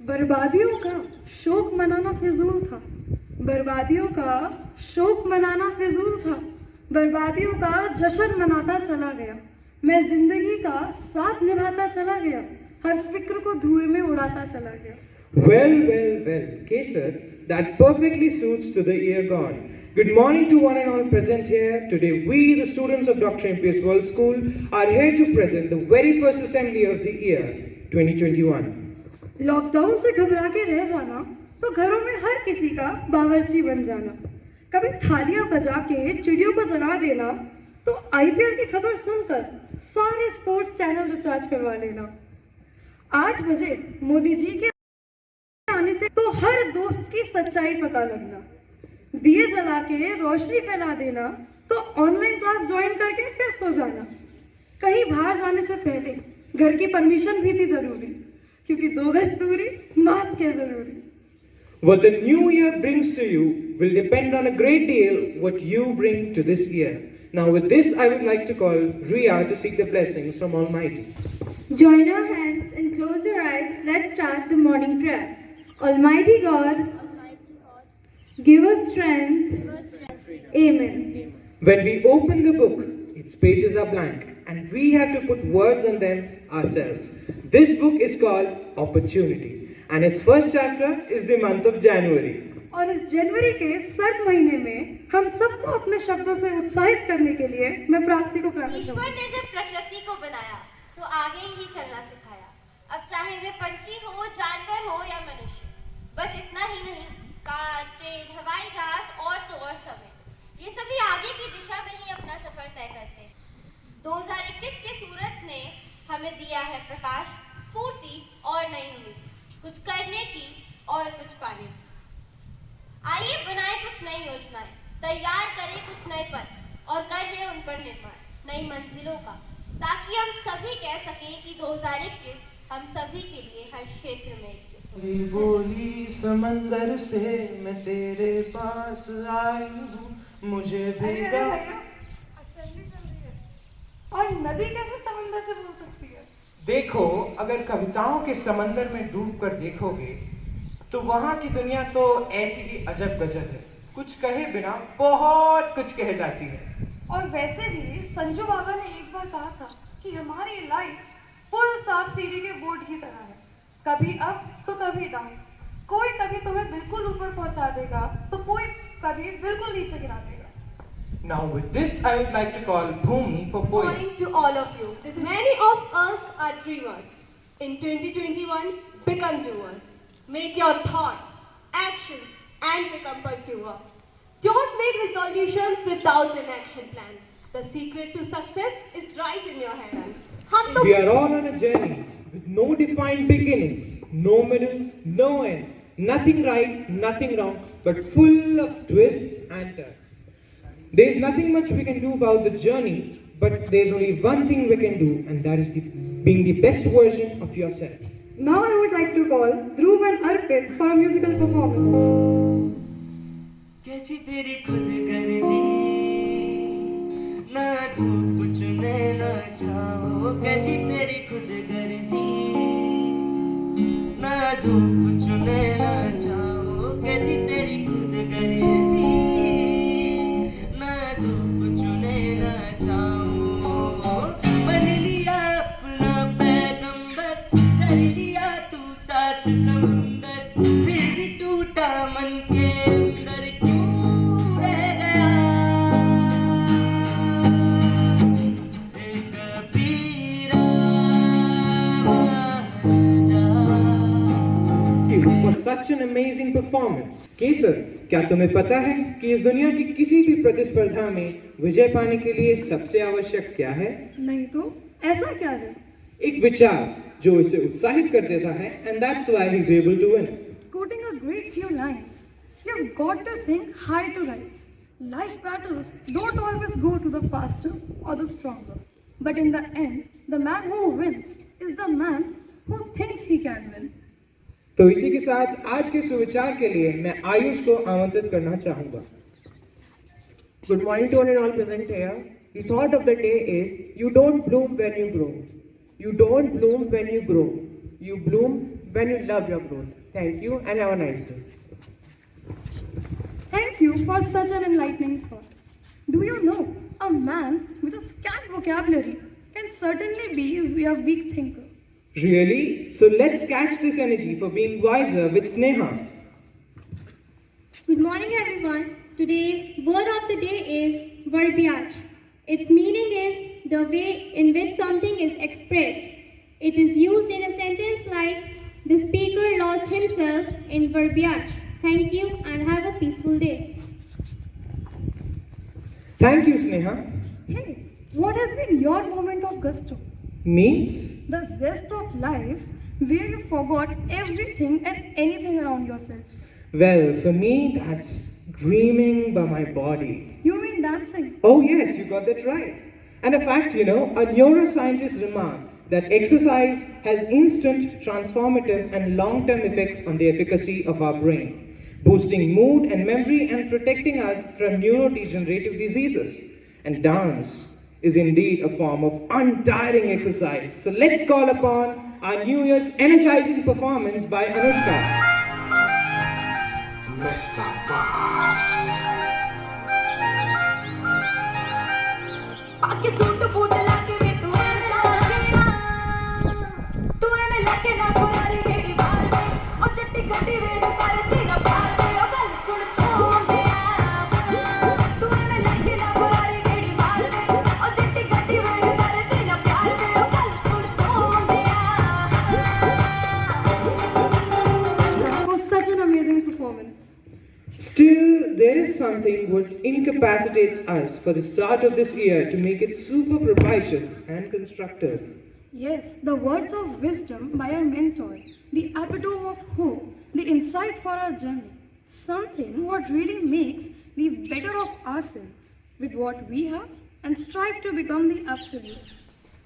बर्बादियों का शोक मनाना फिजूल था। बर्बादियों का शोक मनाना फिजूल था। बर्बादियों का जश्न मनाता चला गया। मैं जिंदगी का साथ निभाता चला गया। हर फिक्र को धुएं में उड़ाता चला गया। Well, Kesar, that perfectly suits to the year gone. Good morning to one and all present here. Today, we, the students of Dr. M.P.S. World School, are here to present the very first assembly of the year 2021. Lockdown से घबरा के रह जाना तो घरों में हर किसी का बावर्ची बन जाना। कभी थालियां बजा के चिड़ियों को जगा देना तो आईपीएल की खबर सुनकर सारे स्पोर्ट्स चैनल रिचार्ज करवा लेना। 8 बजे मोदी जी के आने से तो हर दोस्त की सच्चाई पता लगना। दिए जला के रोशनी फैला देना तो ऑनलाइन क्लास ज्वाइन करके फिर सो जाना। कहीं बाहर जाने से पहले घर की परमिशन भी थी जरूरी, क्योंकि 2 गज दूरी मास्क है जरूरी। What the new year brings to you will depend on a great deal what you bring to this year. Now with this, I would like to call Ria to seek the blessings from Almighty. Join our hands and close your eyes. Let's start the morning prayer. Almighty God, give us strength. Amen. When we open the book, its pages are blank and we have to put words on them ourselves. This book is called Opportunity and its first chapter is the month of January. और इस जनवरी के सर्द महीने में हम सबको अपने शब्दों से उत्साहित करने के लिए मैं प्राप्ति को प्रार्थना ईश्वर करूंगी। ने जब प्रकृति को बनाया तो आगे ही चलना सिखाया। अब चाहे वे पंछी हो, जानवर हो या मनुष्य, बस इतना ही नहीं, कार, ट्रेन, हवाई जहाज और तो और सब है। ये सभी आगे की दिशा में ही अपना सफर तय करते हैं। 2021 के सूरज ने हमें दिया है प्रकाश, स्फूर्ति और नई उम्मीद, कुछ करने की और कुछ पाने की। आइए बनाए कुछ नई योजनाएं, तैयार करें कुछ नए पथ और करें उन पर निर्माण नई मंजिलों का, ताकि हम सभी कह सकें कि 2021 हम सभी के लिए हर क्षेत्र में एक बोली समंदर से मैं तेरे पास आई हूँ, मुझे भीगा। असेंबली चल रही है और नदी कैसे समंदर से बोल सकती है? देखो, अगर कविताओं के समंदर में डूब कर देखोगे तो वहां की दुनिया तो ऐसी ही अजब गजब है, कुछ कहे बिना बहुत कुछ कह जाती है। और वैसे भी संजू बाबा ने एक बार कहा था कि हमारी लाइफ फुल साफ सीढ़ी के बोर्ड की तरह है, कभी अप तो कभी डाउन। कोई कभी तुम्हें बिल्कुल ऊपर पहुंचा देगा तो कोई कभी बिल्कुल नीचे गिरा देगा। Now with this I would like to call Bhumi for Good poetry. morning to all of you. Many of us are dreamers. In 2021, become doers. Make your thoughts, actions, and become pursuer. Don't make resolutions without an action plan. The secret to success is right in your hand. We are all on a journey with no defined beginnings, no middles, no ends, nothing right, nothing wrong, but full of twists and turns. There is nothing much we can do about the journey, but there's only one thing we can do, and that is being the best version of yourself. Now I would like to call Dhruv and Arpit for a musical performance. कैसी तेरी खुद गर्जी, ना धूप चुने ना छाओ, कैसी तेरी खुद गर्जी, ना धूप चुने ना छाओ, कैसी तेरी खुद गर्जी, ना धूप चुने ना छाओ। बन लिया अपना पैगंबर, कर लिया तू सात समुंदर, फिर भी टूटा मन के अंदर क्यों रह गया। कबीरा For such an amazing performance. केसर, क्या तुम्हें पता है कि इस दुनिया की किसी भी प्रतिस्पर्धा में विजय पाने के लिए सबसे आवश्यक क्या है? नहीं तो ऐसा क्या है? एक विचार जो इसे उत्साहित कर देता है, and that's why he's able to win. Quoting a great few lines, you've got to think high to rise. Life battles don't always go to the faster or the stronger, but in the end, the man who wins is the man who thinks he can win. तो इसी के साथ आज के सुविचार के लिए मैं आयुष को आमंत्रित करना चाहूंगा। Good morning to one and all present here. The thought of the day is: you don't bloom when you grow. You don't bloom when you grow. You bloom when you love your growth. Thank you and have a nice day. Thank you for such an enlightening thought. Do you know, a man with a scant vocabulary can certainly be a weak thinker. Really? So let's catch this energy for being wiser with Sneha. Good morning, everyone. Today's word of the day is verbiage. Its meaning is the way in which something is expressed. It is used in a sentence like, the speaker lost himself in verbiage. Thank you and have a peaceful day. Thank you, Sneha. Hey, what has been your moment of gusto? Means? The zest of life where you forgot everything and anything around yourself. Well, for me, that's dreaming by my body. You mean dancing? Oh, yes, you got that right. And in fact, a neuroscientist remarked that exercise has instant, transformative, and long term effects on the efficacy of our brain, boosting mood and memory and protecting us from neurodegenerative diseases. And dance is indeed a form of untiring exercise. So let's call upon our New Year's energizing performance by Anushka. आके suit boot लाके वे तू ऐने लागेना तू ऐने लाके ना पुरानी गेड़ी मार वे ओ जट्टी गड्डी वे सारे तेरा प्यार वे ओ गल सुन तू मुंडिया तू ऐने लाके ना पुरानी गेड़ी मार वे ओ जट्टी गड्डी वे सारे तेरा प्यार वे ओ गल सुन तू मुंडिया That was such an amazing performance. Still, there is something which incapacitates us for the start of this year to make it super propitious and constructive. Yes, the words of wisdom by our mentor, the epitome of hope, the insight for our journey. Something what really makes the better of ourselves with what we have and strive to become the absolute.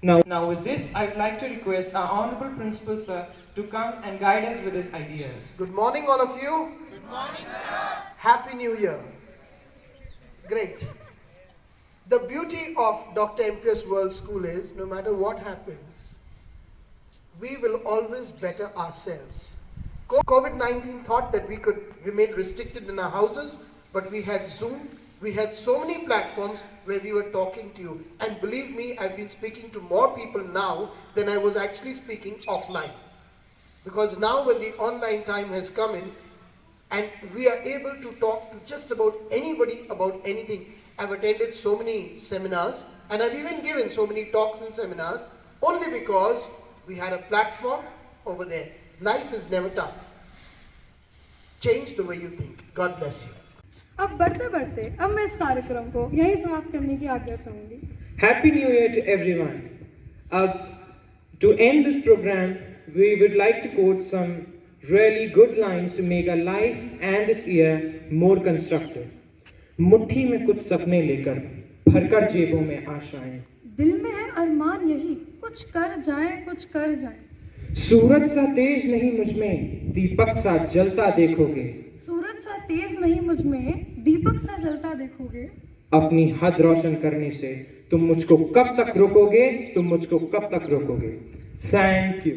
Now with this, I would like to request our Honorable Principal Sir to come and guide us with his ideas. Good morning, all of you. Good morning, sir. Happy New Year. Great. The beauty of Dr. MPS World School is, no matter what happens, we will always better ourselves. COVID-19 thought that we could remain restricted in our houses, but we had Zoom. We had so many platforms where we were talking to you. And believe me, I've been speaking to more people now than I was actually speaking offline. Because now when the online time has come in, and we are able to talk to just about anybody about anything. I've attended so many seminars, and I've even given so many talks and seminars, only because we had a platform over there. Life is never tough. Change the way you think. God bless you. अब बढ़ते बढ़ते अब मैं इस कार्यक्रम को यहीं समाप्त करने की आज्ञा चाहूंगी. Happy New Year to everyone. To end this program, we would like to quote some really good lines to make our life and this year more constructive. मुट्ठी में कुछ सपने लेकर भरकर जेबों में आशाएं. दिल में है अरमान यही कुछ कर जाएं कुछ कर जाएं. सूरज सा तेज नहीं मुझ में दीपक सा जलता देखोगे. सूरज सा तेज नहीं मुझ में दीपक सा जलता देखोगे. अपनी हद रोशन करने से तुम मुझको कब तक रोकोगे. Thank you.